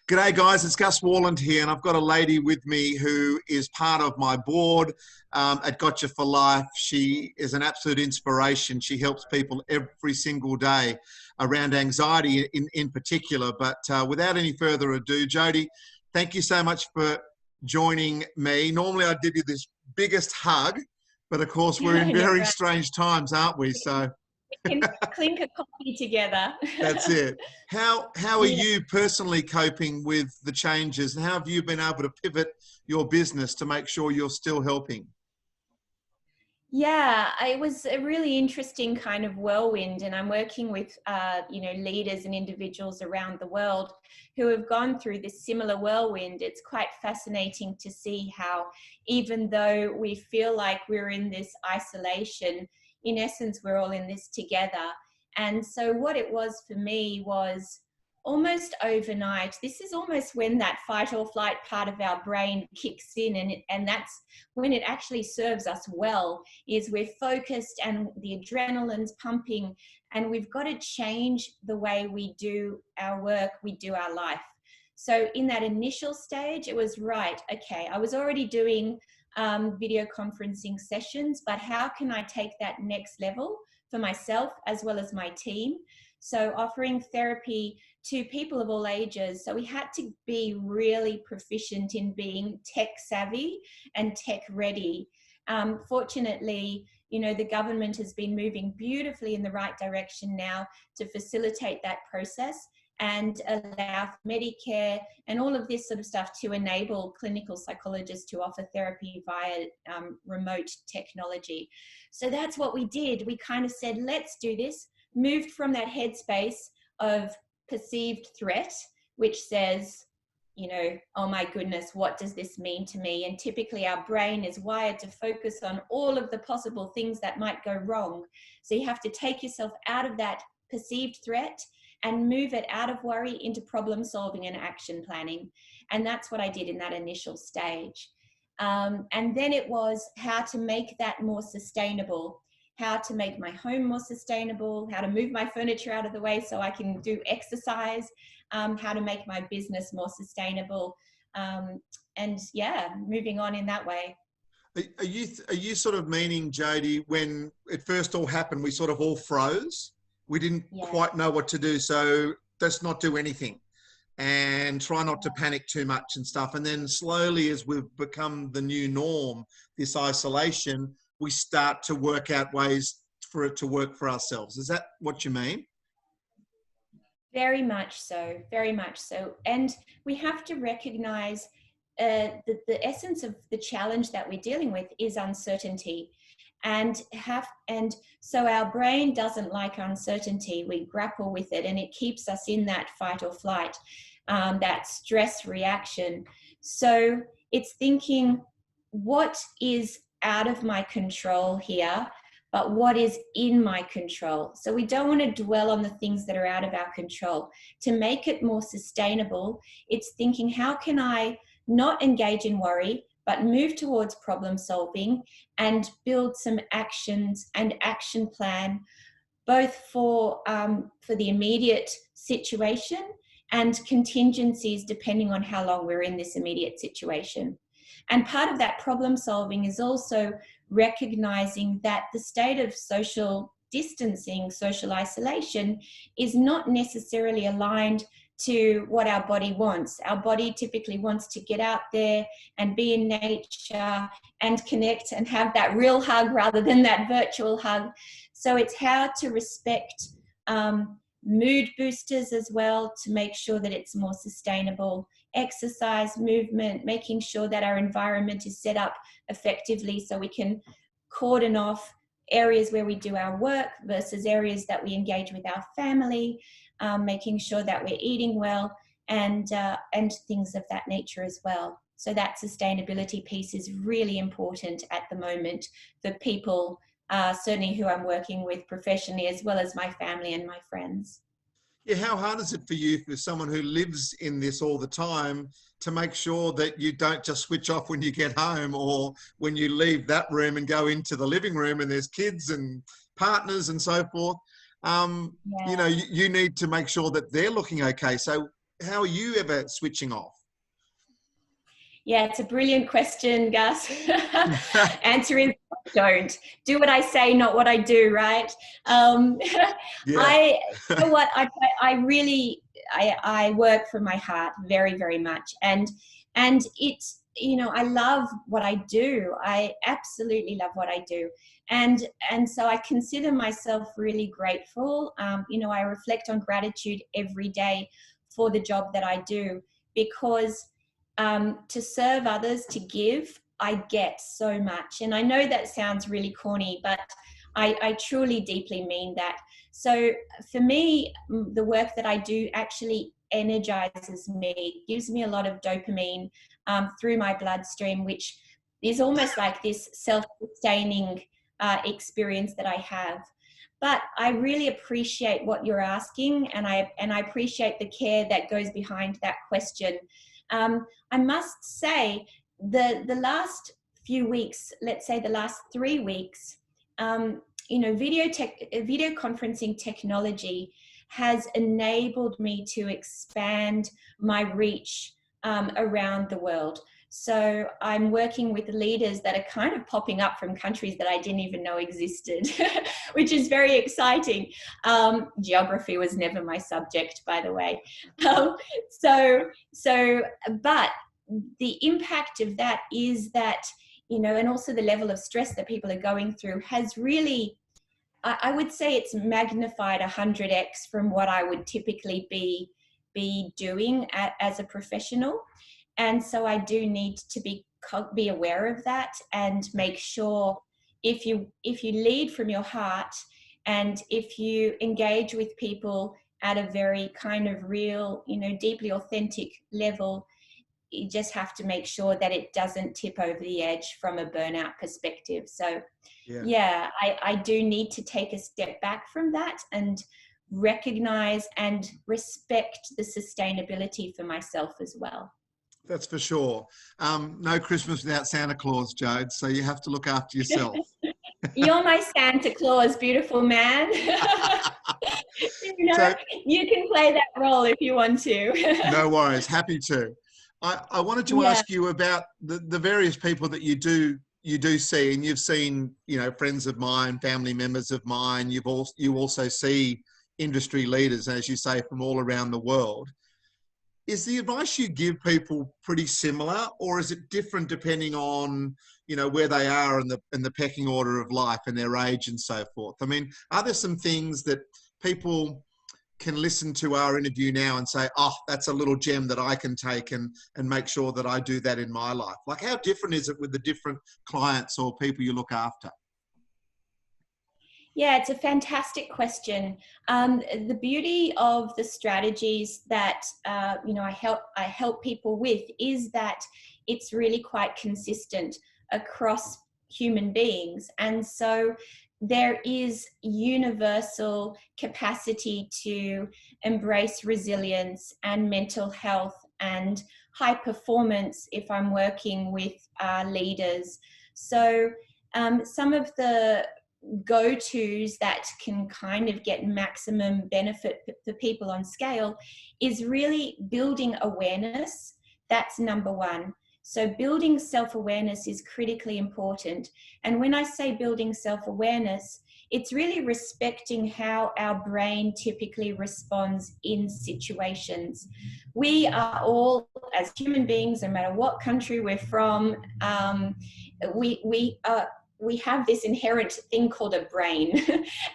G'day guys, it's Gus Worland here, and I've got a lady with me who is part of my board at Gotcha4Life. She is an absolute inspiration. She helps people every single day around anxiety in particular. But without any further ado, Jodie, thank you so much for joining me. Normally I'd give you this biggest hug, but of course we're in very strange times, aren't we? So we can clink a coffee together. That's it. How are you personally coping with the changes, and how have you been able to pivot your business to make sure you're still helping? Yeah, it was a really interesting kind of whirlwind, and I'm working with leaders and individuals around the world who have gone through this similar whirlwind. It's quite fascinating to see how, even though we feel like we're in this isolation, in essence, we're all in this together. And so what it was for me was almost overnight. This is almost when that fight or flight part of our brain kicks in, and that's when it actually serves us well, is we're focused and the adrenaline's pumping, and we've got to change the way we do our work, we do our life. So in that initial stage, it was right, okay, I was already doing video conferencing sessions, but how can I take that next level for myself as well as my team? So offering therapy to people of all ages. So we had to be really proficient in being tech savvy and tech ready. Fortunately, the government has been moving beautifully in the right direction now to facilitate that process and allow Medicare and all of this sort of stuff to enable clinical psychologists to offer therapy via remote technology. So that's what we did. We kind of said, let's do this, moved from that headspace of perceived threat, which says, oh my goodness, what does this mean to me? And typically our brain is wired to focus on all of the possible things that might go wrong. So you have to take yourself out of that perceived threat and move it out of worry into problem solving and action planning. And that's what I did in that initial stage. And then it was how to make that more sustainable, how to make my home more sustainable, how to move my furniture out of the way so I can do exercise, how to make my business more sustainable. And yeah, moving on in that way. Are you sort of meaning, Jodie, when it first all happened, we sort of all froze? We didn't quite know what to do, so let's not do anything and try not to panic too much and stuff. And then slowly, as we've become the new norm, this isolation, we start to work out ways for it to work for ourselves. Is that what you mean? Very much so, very much so. And we have to recognize that the essence of the challenge that we're dealing with is uncertainty. And so our brain doesn't like uncertainty. We grapple with it, and it keeps us in that fight or flight, that stress reaction. So it's thinking, what is out of my control here, but what is in my control? So we don't want to dwell on the things that are out of our control. To make it more sustainable, it's thinking, how can I not engage in worry, but move towards problem solving and build some actions and action plan, both for the immediate situation and contingencies depending on how long we're in this immediate situation. And part of that problem solving is also recognizing that the state of social distancing, social isolation is not necessarily aligned to what our body wants. Our body typically wants to get out there and be in nature and connect and have that real hug rather than that virtual hug. So it's how to respect mood boosters as well, to make sure that it's more sustainable. Exercise, movement, making sure that our environment is set up effectively so we can cordon off areas where we do our work versus areas that we engage with our family, making sure that we're eating well, and things of that nature as well. So that sustainability piece is really important at the moment for people, certainly who I'm working with professionally, as well as my family and my friends. Yeah, how hard is it for you, for someone who lives in this all the time, to make sure that you don't just switch off when you get home, or when you leave that room and go into the living room and there's kids and partners and so forth? You need to make sure that they're looking okay. So how are you ever switching off? Yeah, it's a brilliant question, Gus. Answer is don't. Do what I say, not what I do, right? Yeah. You know what, I really, I work from my heart very, very much. And it's, you know, I love what I do. I absolutely love what I do. And so I consider myself really grateful. You know, I reflect on gratitude every day for the job that I do, because to serve others, to give, I get so much. And I know that sounds really corny, but I truly, deeply mean that. So for me, the work that I do actually energizes me, gives me a lot of dopamine through my bloodstream, which is almost like this self-sustaining experience that I have. But I really appreciate what you're asking, and I appreciate the care that goes behind that question. I must say, the last few weeks, let's say the last 3 weeks, you know, video conferencing technology has enabled me to expand my reach around the world. So I'm working with leaders that are kind of popping up from countries that I didn't even know existed, which is very exciting. Geography was never my subject, by the way. But the impact of that is that, you know, and also the level of stress that people are going through has really, I would say it's magnified 100x from what I would typically be doing as a professional. And so I do need to be aware of that and make sure if you lead from your heart, and if you engage with people at a very kind of real, you know, deeply authentic level, you just have to make sure that it doesn't tip over the edge from a burnout perspective. So yeah, I do need to take a step back from that and recognize and respect the sustainability for myself as well. That's for sure. No Christmas without Santa Claus, Jode, so you have to look after yourself. You're my Santa Claus, beautiful man. You know, so, you can play that role if you want to. No worries, happy to. I wanted to ask you about the various people that you do see, and you've seen, you know, friends of mine, family members of mine. You also see industry leaders, as you say, from all around the world. Is the advice you give people pretty similar, or is it different depending on, you know, where they are in the pecking order of life and their age and so forth? I mean, are there some things that people can listen to our interview now and say, oh, that's a little gem that I can take and make sure that I do that in my life? Like, how different is it with the different clients or people you look after? Yeah, it's a fantastic question. The beauty of the strategies that you know, I help people with is that it's really quite consistent across human beings, and so there is universal capacity to embrace resilience and mental health and high performance if I'm working with leaders. So some of the go-tos that can kind of get maximum benefit for people on scale is really building awareness. That's number one. So building self-awareness is critically important. And when I say building self-awareness, it's really respecting how our brain typically responds in situations. We are all, as human beings, no matter what country we're from, we have this inherent thing called a brain.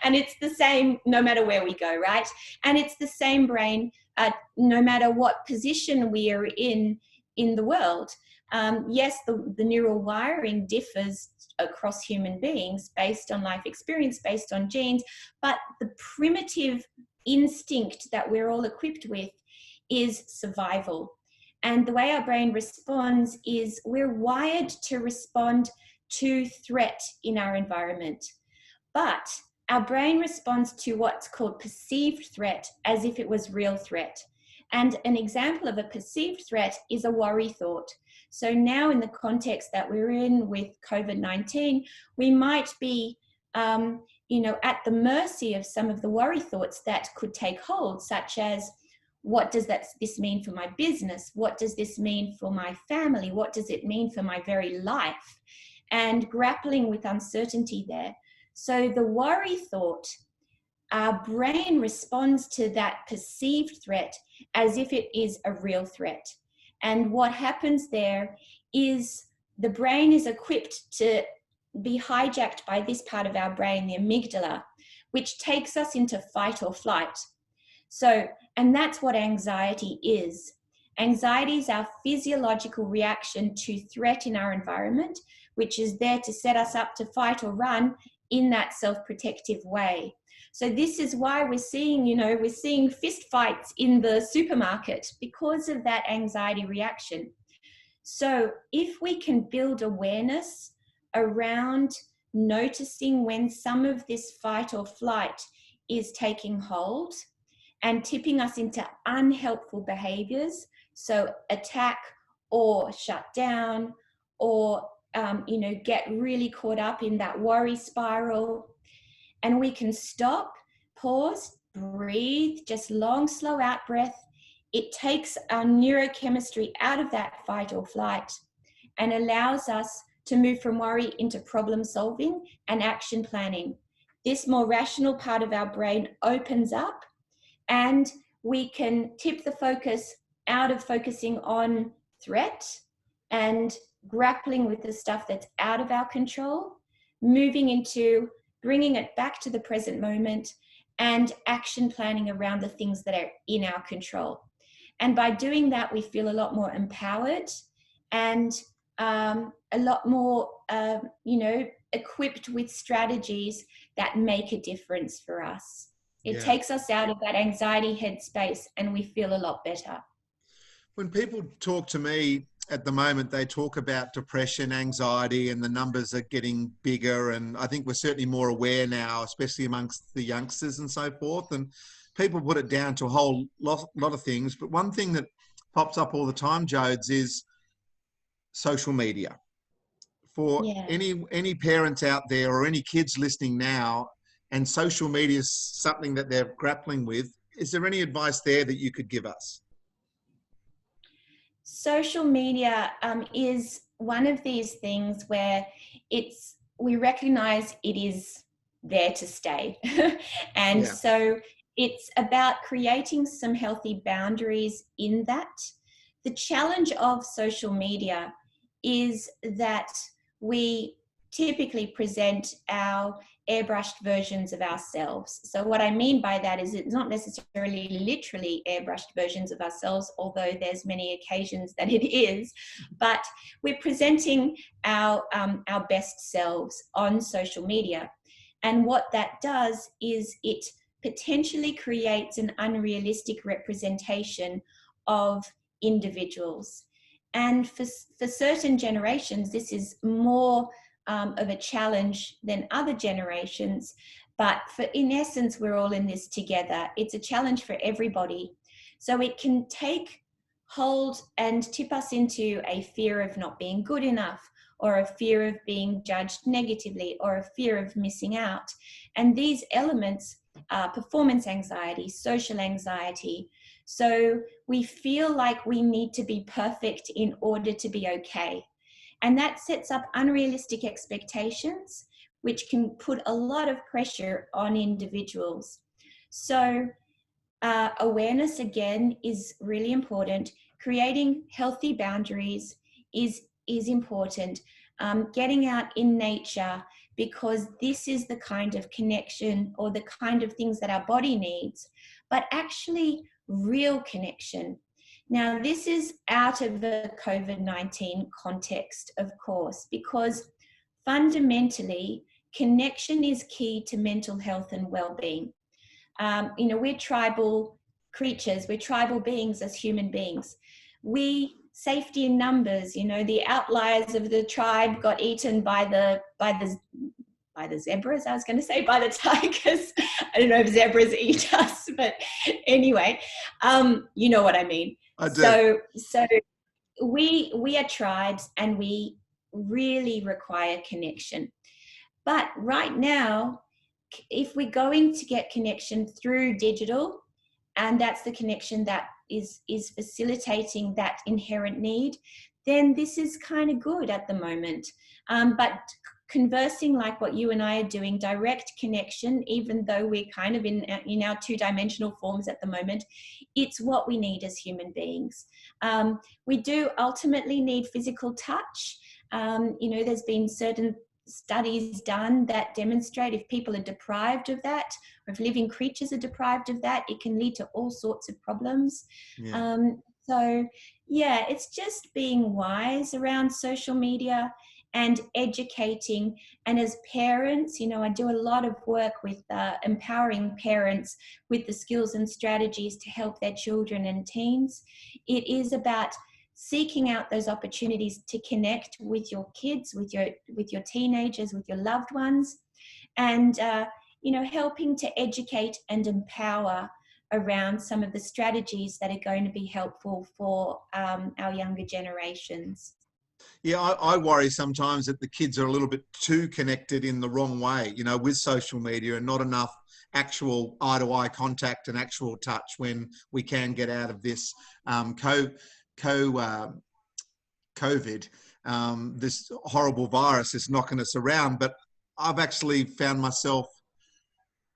And it's the same no matter where we go, right? And it's the same brain no matter what position we are in the world. Yes, the neural wiring differs across human beings based on life experience, based on genes, but the primitive instinct that we're all equipped with is survival. And the way our brain responds is we're wired to respond to threat in our environment. But our brain responds to what's called perceived threat as if it was real threat. And an example of a perceived threat is a worry thought. So now in the context that we're in with COVID-19, we might be at the mercy of some of the worry thoughts that could take hold, such as, what does this mean for my business? What does this mean for my family? What does it mean for my very life? And grappling with uncertainty there. So the worry thought, our brain responds to that perceived threat as if it is a real threat. And what happens there is the brain is equipped to be hijacked by this part of our brain, the amygdala, which takes us into fight or flight. So, and that's what anxiety is. Anxiety is our physiological reaction to threat in our environment, which is there to set us up to fight or run in that self-protective way. So this is why we're seeing fist fights in the supermarket because of that anxiety reaction. So if we can build awareness around noticing when some of this fight or flight is taking hold and tipping us into unhelpful behaviors, so attack or shut down or get really caught up in that worry spiral, and we can stop, pause, breathe, just long, slow out breath. It takes our neurochemistry out of that fight or flight and allows us to move from worry into problem solving and action planning. This more rational part of our brain opens up, and we can tip the focus out of focusing on threat and grappling with the stuff that's out of our control, moving into bringing it back to the present moment and action planning around the things that are in our control. And by doing that, we feel a lot more empowered and a lot more, equipped with strategies that make a difference for us. It takes us out of that anxiety headspace and we feel a lot better. When people talk to me at the moment, they talk about depression, anxiety, and the numbers are getting bigger. And I think we're certainly more aware now, especially amongst the youngsters and so forth. And people put it down to a whole lot of things. But one thing that pops up all the time, Jodes, is social media. For any parents out there or any kids listening now, and social media is something that they're grappling with, is there any advice there that you could give us? Social media is one of these things where we recognize it is there to stay. And so it's about creating some healthy boundaries in that. The challenge of social media is that we typically present our airbrushed versions of ourselves. So what I mean by that is it's not necessarily literally airbrushed versions of ourselves, although there's many occasions that it is, but we're presenting our best selves on social media. And what that does is it potentially creates an unrealistic representation of individuals. And for certain generations, this is more of a challenge than other generations, but in essence, we're all in this together. It's a challenge for everybody. So it can take hold and tip us into a fear of not being good enough, or a fear of being judged negatively, or a fear of missing out. And these elements are performance anxiety, social anxiety. So we feel like we need to be perfect in order to be okay. And that sets up unrealistic expectations, which can put a lot of pressure on individuals. So awareness, again, is really important. Creating healthy boundaries is important. Getting out in nature, because this is the kind of connection or the kind of things that our body needs, but actually real connection. Now, this is out of the COVID-19 context, of course, because fundamentally, connection is key to mental health and well-being. We're tribal creatures, we're tribal beings as human beings. Safety in numbers, the outliers of the tribe got eaten by the zebras, I was going to say, by the tigers. I don't know if zebras eat us, but anyway, you know what I mean. I do. So we are tribes and we really require connection. But right now, if we're going to get connection through digital, and that's the connection that is facilitating that inherent need, then this is kind of good at the moment. But conversing like what you and I are doing, direct connection, even though we're kind of in our two-dimensional forms at the moment, it's what we need as human beings. We do ultimately need physical touch. There's been certain studies done that demonstrate if people are deprived of that, or if living creatures are deprived of that, it can lead to all sorts of problems. Yeah. So yeah, it's just being wise around social media and educating. And as parents, I do a lot of work with empowering parents with the skills and strategies to help their children and teens. It is about seeking out those opportunities to connect with your kids, with your teenagers, with your loved ones, and helping to educate and empower around some of the strategies that are going to be helpful for our younger generations. Yeah, I worry sometimes that the kids are a little bit too connected in the wrong way, with social media, and not enough actual eye-to-eye contact and actual touch when we can get out of this COVID, this horrible virus is knocking us around. But I've actually found myself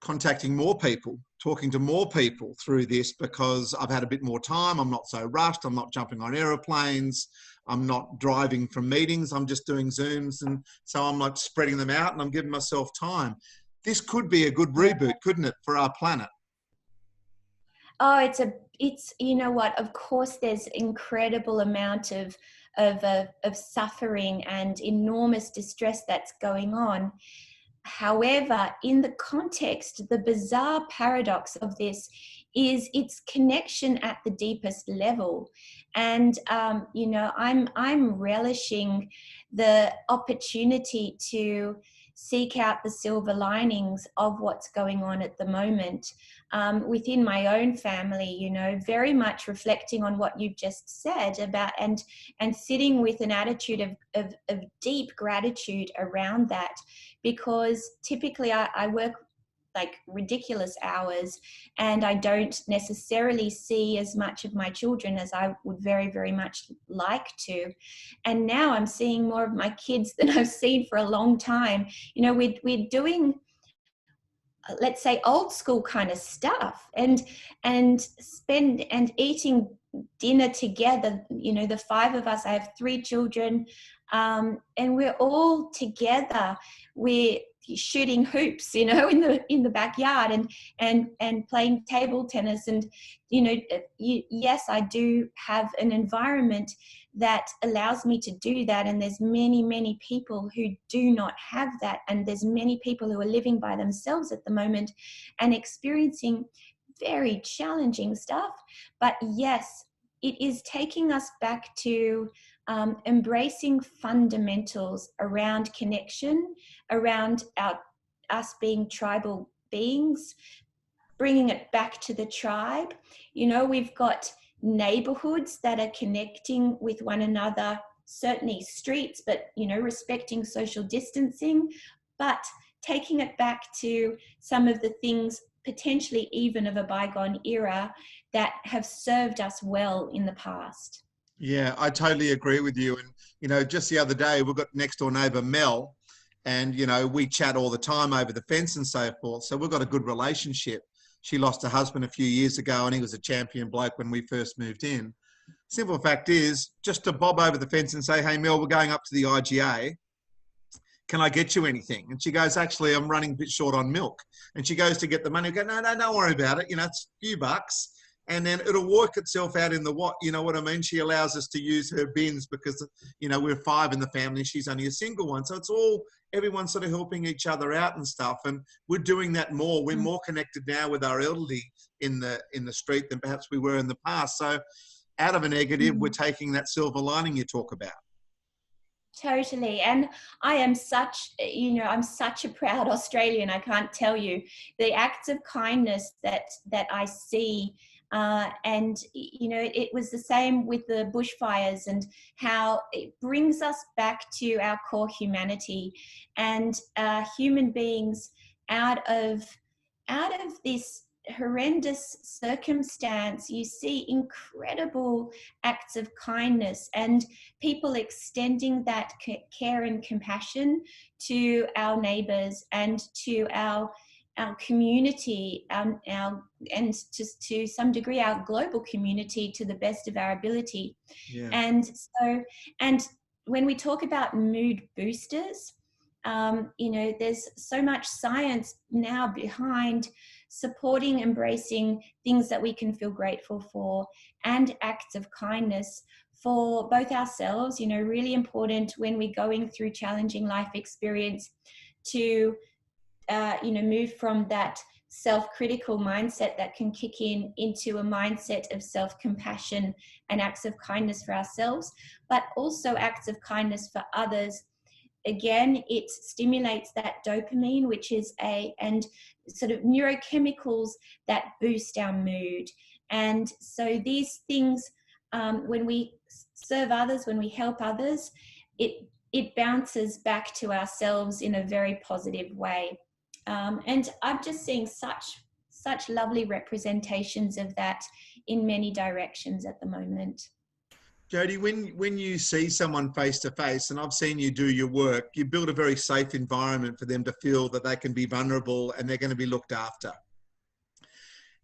contacting more people, talking to more people through this, because I've had a bit more time. I'm not so rushed. I'm not jumping on aeroplanes. I'm not driving from meetings. I'm just doing Zooms. And so I'm like spreading them out, and I'm giving myself time. This could be a good reboot, couldn't it, for our planet? Oh, it's you know what? Of course, there's incredible amount of suffering and enormous distress that's going on. However, in the context, the bizarre paradox of this is its connection at the deepest level. And I'm relishing the opportunity to seek out the silver linings of what's going on at the moment within my own family, very much reflecting on what you've just said about and sitting with an attitude of deep gratitude around that, because typically I work like ridiculous hours, and I don't necessarily see as much of my children as I would very, very much like to. And now I'm seeing more of my kids than I've seen for a long time. We're doing, let's say, old school kind of stuff, and eating dinner together. The five of us, I have three children, and we're all together. We're shooting hoops, in the backyard, and playing table tennis. And yes, I do have an environment that allows me to do that, and there's many people who do not have that, and there's many people who are living by themselves at the moment and experiencing very challenging stuff. But yes, it is taking us back to embracing fundamentals around connection, around us being tribal beings, bringing it back to the tribe. We've got neighborhoods that are connecting with one another, certainly streets, but, respecting social distancing, but taking it back to some of the things potentially even of a bygone era that have served us well in the past. Yeah, I totally agree with you. And, just the other day, we've got next door neighbor, Mel, and, we chat all the time over the fence and so forth. So we've got a good relationship. She lost her husband a few years ago, and he was a champion bloke when we first moved in. Simple fact is, just to bob over the fence and say, hey, Mel, we're going up to the IGA. Can I get you anything? And she goes, actually, I'm running a bit short on milk. And she goes to get the money. I go, no, don't worry about it. It's a few bucks. And then it'll work itself out in the what, you know what I mean? She allows us to use her bins because, we're five in the family. She's only a single one. So it's all, everyone's sort of helping each other out and stuff. And we're doing that more. We're more connected now with our elderly in the street than perhaps we were in the past. So out of a negative, we're taking that silver lining you talk about. Totally. And I am I'm such a proud Australian. I can't tell you the acts of kindness that I see. And it was the same with the bushfires, and how it brings us back to our core humanity and human beings out of this horrendous circumstance, you see incredible acts of kindness and people extending that care and compassion to our neighbors and to our community, and to some degree our global community, to the best of our ability. Yeah. And when we talk about mood boosters, there's so much science now behind supporting, embracing things that we can feel grateful for, and acts of kindness for both ourselves. Really important when we're going through challenging life experience to move from that self-critical mindset that can kick into a mindset of self-compassion and acts of kindness for ourselves, but also acts of kindness for others. Again, it stimulates that dopamine, which is and sort of neurochemicals that boost our mood. And so these things, when we serve others, when we help others, it bounces back to ourselves in a very positive way. And I'm just seeing such lovely representations of that in many directions at the moment. Jodie, when you see someone face to face, and I've seen you do your work, you build a very safe environment for them to feel that they can be vulnerable and they're going to be looked after.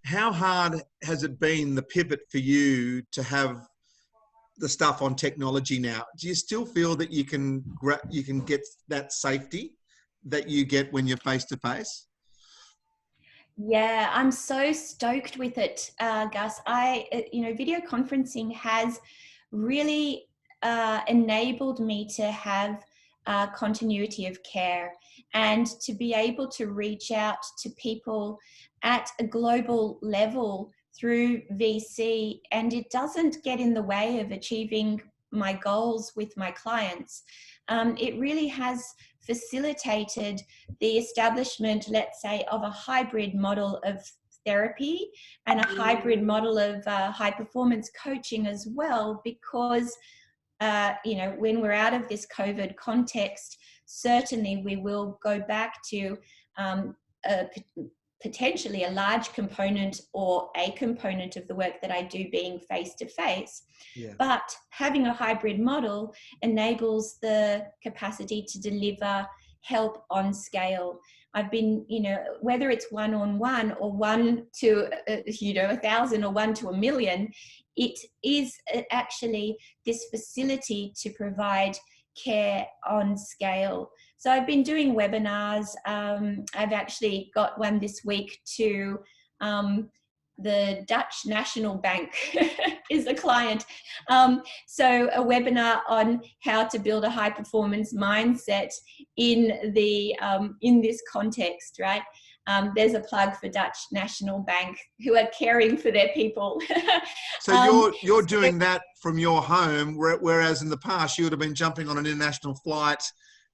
How hard has it been, the pivot for you to have the stuff on technology now? Do you still feel that you can get that safety that you get when you're face to face? Yeah, I'm so stoked with it, Gus. Video conferencing has really enabled me to have continuity of care and to be able to reach out to people at a global level through VC, and it doesn't get in the way of achieving my goals with my clients. It really has facilitated the establishment, let's say, of a hybrid model of therapy and a hybrid model of high performance coaching as well, because when we're out of this COVID context, certainly we will go back to potentially a large component or a component of the work that I do being face to face. But having a hybrid model enables the capacity to deliver help on scale. I've been, whether it's one-on-one or 1 to 1,000 or 1 to 1,000,000, it is actually this facility to provide care on scale. So I've been doing webinars. I've actually got one this week to the Dutch National Bank is a client. So a webinar on how to build a high performance mindset in this context, right? There's a plug for Dutch National Bank, who are caring for their people. So you're doing that from your home, whereas in the past you would have been jumping on an international flight,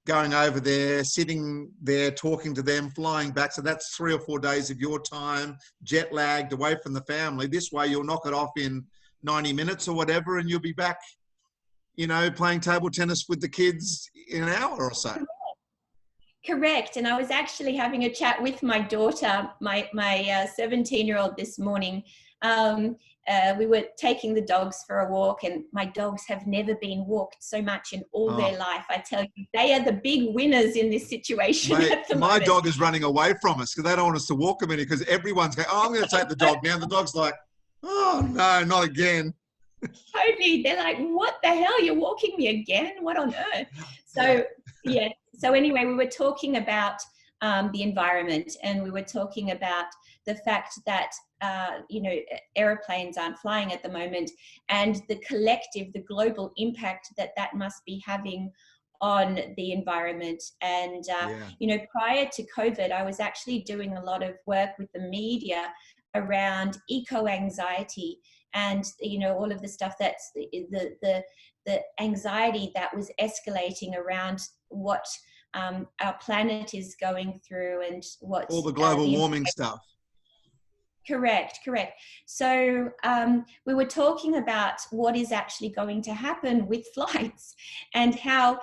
going over there, sitting there, talking to them, flying back. So that's 3 or 4 days of your time, jet lagged, away from the family. This way you'll knock it off in 90 minutes or whatever, and you'll be back, playing table tennis with the kids in an hour or so. Correct. And I was actually having a chat with my daughter, my 17-year-old this morning. We were taking the dogs for a walk, and my dogs have never been walked so much in all their life. I tell you, they are the big winners in this situation. My dog is running away from us because they don't want us to walk them any, because everyone's going, I'm going to take the dog now. And the dog's like, oh, no, not again. Totally. They're like, what the hell? You're walking me again? What on earth? So, yeah. So anyway, we were talking about the environment, and we were talking about the fact that, airplanes aren't flying at the moment, and the global impact that must be having on the environment. And, prior to COVID, I was actually doing a lot of work with the media around eco-anxiety and, all of the stuff that's the anxiety that was escalating around what our planet is going through, and what all the global warming stuff. Correct. So we were talking about what is actually going to happen with flights, and how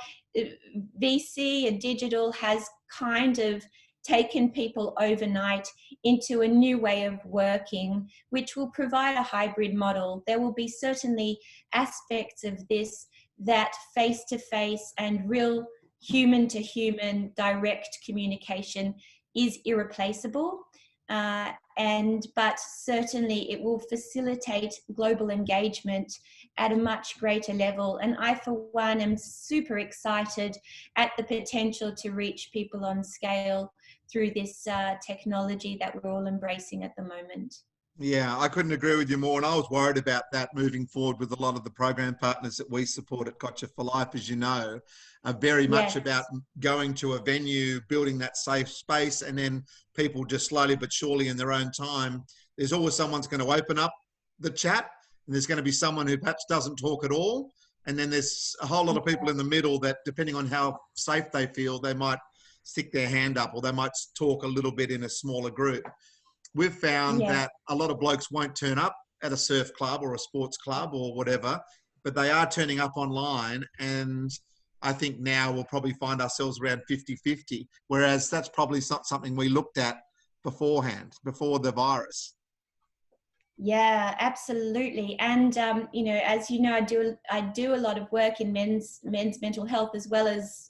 VC and digital has kind of taken people overnight into a new way of working, which will provide a hybrid model. There will be certainly aspects of this that face-to-face and real human-to-human direct communication is irreplaceable. But certainly it will facilitate global engagement at a much greater level. And I, for one, am super excited at the potential to reach people on scale through this technology that we're all embracing at the moment. Yeah, I couldn't agree with you more. And I was worried about that moving forward with a lot of the program partners that we support at Gotcha4Life, as you know, are very much about going to a venue, building that safe space, and then people just slowly but surely in their own time. There's always someone's going to open up the chat, and there's going to be someone who perhaps doesn't talk at all. And then there's a whole lot of people in the middle that, depending on how safe they feel, they might stick their hand up, or they might talk a little bit in a smaller group. We've found that a lot of blokes won't turn up at a surf club or a sports club or whatever, but they are turning up online. And I think now we'll probably find ourselves around 50-50, whereas that's probably not something we looked at beforehand, before the virus. Yeah, absolutely. And as you know, I do a lot of work in men's mental health as well as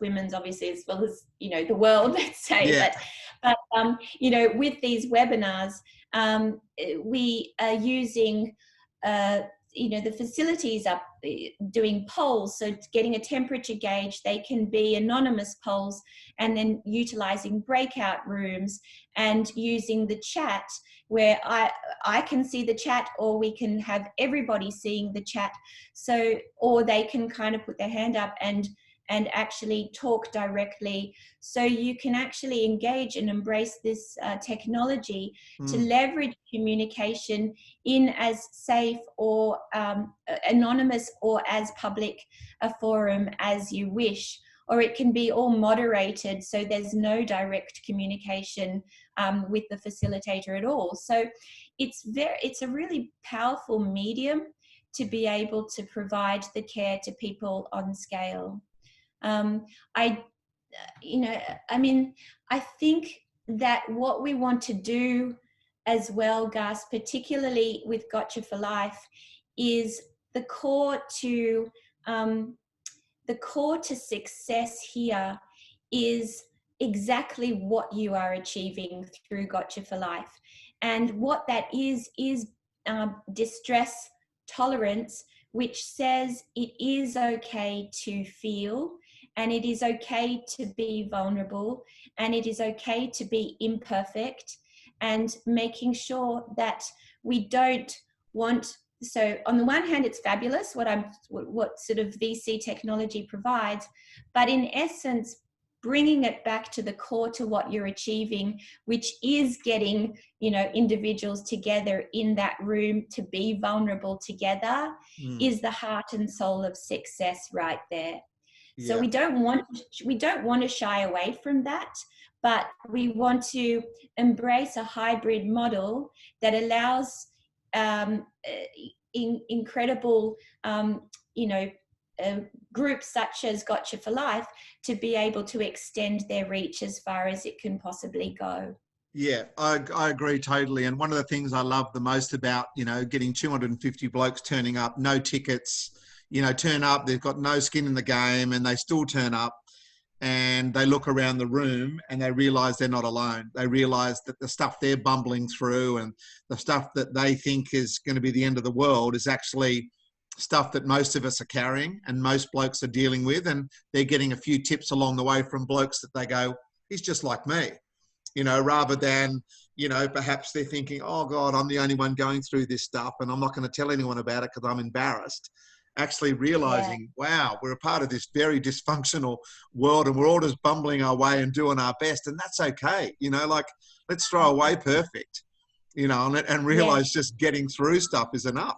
women's, obviously, as well as the world, let's say. Yeah. But with these webinars, we are using the facilities up doing polls, so getting a temperature gauge. They can be anonymous polls, and then utilizing breakout rooms and using the chat, where I can see the chat, or we can have everybody seeing the chat. So, or they can kind of put their hand up and actually talk directly. So you can actually engage and embrace this technology to leverage communication in as safe or anonymous or as public a forum as you wish. Or it can be all moderated, so there's no direct communication with the facilitator at all. So it's a really powerful medium to be able to provide the care to people on scale. I think that what we want to do as well, Gus, particularly with Gotcha4Life, is the core to success here is exactly what you are achieving through Gotcha4Life. And what that is distress tolerance, which says it is okay to feel, and it is okay to be vulnerable, and it is okay to be imperfect, and making sure that we don't want. So on the one hand, it's fabulous what sort of VC technology provides, but in essence, bringing it back to the core to what you're achieving, which is getting, individuals together in that room to be vulnerable together, is the heart and soul of success right there. Yeah. So we don't want to shy away from that, but we want to embrace a hybrid model that allows incredible, groups such as Gotcha4Life to be able to extend their reach as far as it can possibly go. Yeah, I agree totally. And one of the things I love the most about, getting 250 blokes turning up, no tickets, turn up, they've got no skin in the game, and they still turn up, and they look around the room and they realize they're not alone. They realize that the stuff they're bumbling through and the stuff that they think is going to be the end of the world is actually stuff that most of us are carrying and most blokes are dealing with. And they're getting a few tips along the way from blokes that they go, he's just like me, rather than, perhaps they're thinking, oh God, I'm the only one going through this stuff and I'm not going to tell anyone about it because I'm embarrassed. Actually realizing, wow, we're a part of this very dysfunctional world and we're all just bumbling our way and doing our best. And that's okay. Let's throw away perfect, and realize just getting through stuff is enough.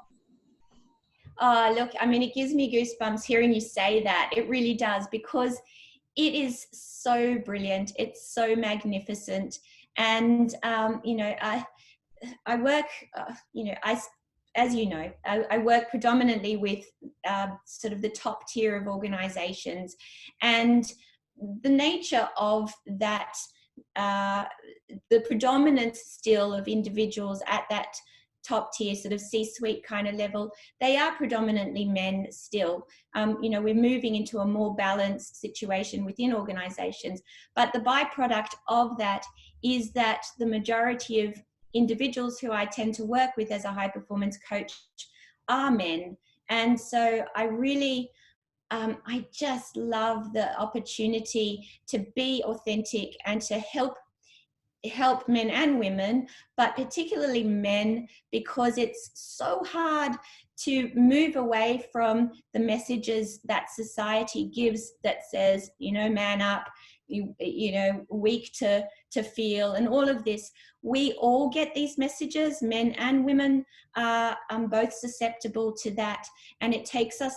Oh, look, it gives me goosebumps hearing you say that. It really does, because it is so brilliant. It's so magnificent. And, I work, as you know, I work predominantly with sort of the top tier of organizations, and the nature of that the predominance still of individuals at that top tier sort of C-suite kind of level, they are predominantly men still. You know, we're moving into a more balanced situation within organizations, but the byproduct of that is that the majority of individuals who I tend to work with as a high performance coach are men. And so I really, I just love the opportunity to be authentic and to help men and women, but particularly men, because it's so hard to move away from the messages that society gives that says, you know, man up, you know, weak to feel, and all of this. We all get these messages. Men and women are both susceptible to that, and it takes us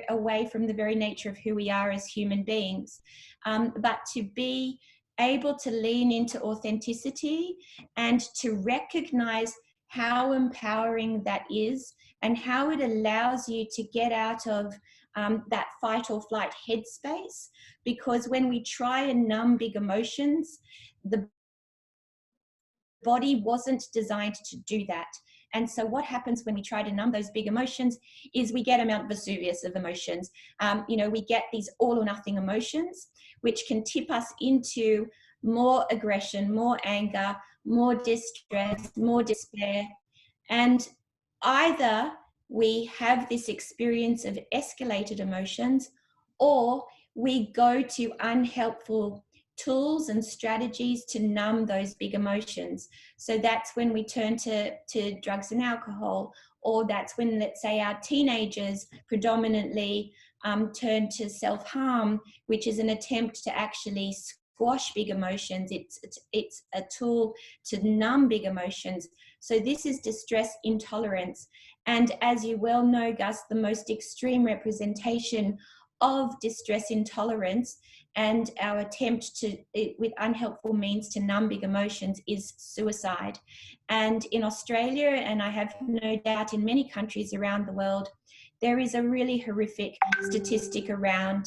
away from the very nature of who we are as human beings. But to be able to lean into authenticity and to recognize how empowering that is, and how it allows you to get out of that fight or flight headspace. Because when we try and numb big emotions, the body wasn't designed to do that. And so what happens when we try to numb those big emotions is we get a Mount Vesuvius of emotions. You know, we get these all or nothing emotions, which can tip us into more aggression, more anger, more distress, more despair. And either we have this experience of escalated emotions, or we go to unhelpful tools and strategies to numb those big emotions. So that's when we turn to drugs and alcohol, or that's when, let's say, our teenagers predominantly turn to self-harm, which is an attempt to actually squash big emotions. It's a tool to numb big emotions. So this is distress intolerance. And as you well know, Gus, the most extreme representation of distress intolerance and our attempt to, with unhelpful means, to numb big emotions is suicide. And in Australia, and I have no doubt in many countries around the world, there is a really horrific statistic around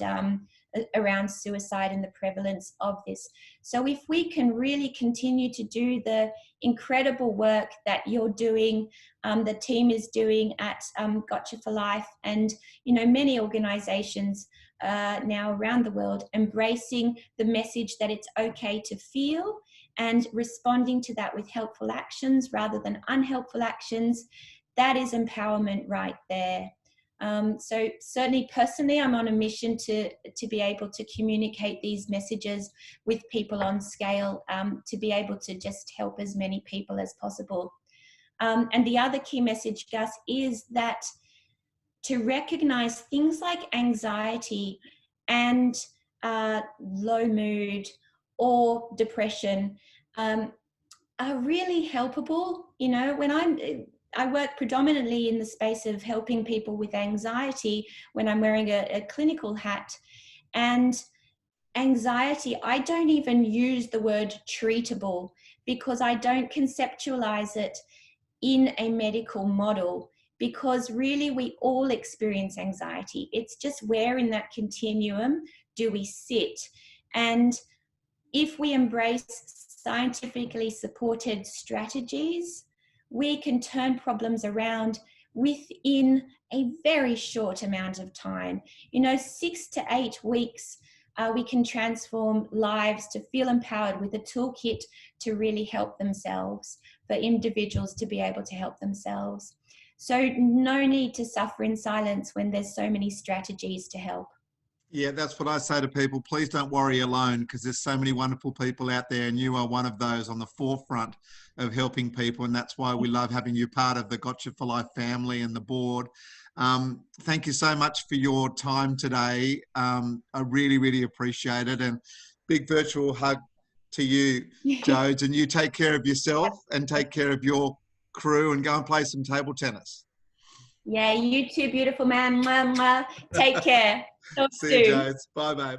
suicide and the prevalence of this. So if we can really continue to do the incredible work that you're doing, the team is doing at Gotcha4Life, and you know, many organizations now around the world, embracing the message that it's okay to feel and responding to that with helpful actions rather than unhelpful actions, that is empowerment right there. So certainly personally, I'm on a mission to be able to communicate these messages with people on scale, to be able to just help as many people as possible. And the other key message, Gus, is that to recognize things like anxiety and low mood or depression are really helpable. You know, when I work predominantly in the space of helping people with anxiety when I'm wearing a clinical hat. And anxiety, I don't even use the word treatable, because I don't conceptualize it in a medical model, because really we all experience anxiety. It's just where in that continuum do we sit? And if we embrace scientifically supported strategies, we can turn problems around within a very short amount of time. You know, 6 to 8 weeks, we can transform lives to feel empowered with a toolkit to really help themselves, for individuals to be able to help themselves. So no need to suffer in silence when there's so many strategies to help. Yeah, that's what I say to people. Please don't worry alone, because there's so many wonderful people out there, and you are one of those on the forefront of helping people. And that's why we love having you part of the Gotcha4Life family and the board. Thank you so much for your time today. I really, really appreciate it. And big virtual hug to you, Jodes. And you take care of yourself and take care of your crew, and go and play some table tennis. Yeah, you too, beautiful man. Mwah, mwah. Take care. Talk See you, soon. Jodes. Bye, babe.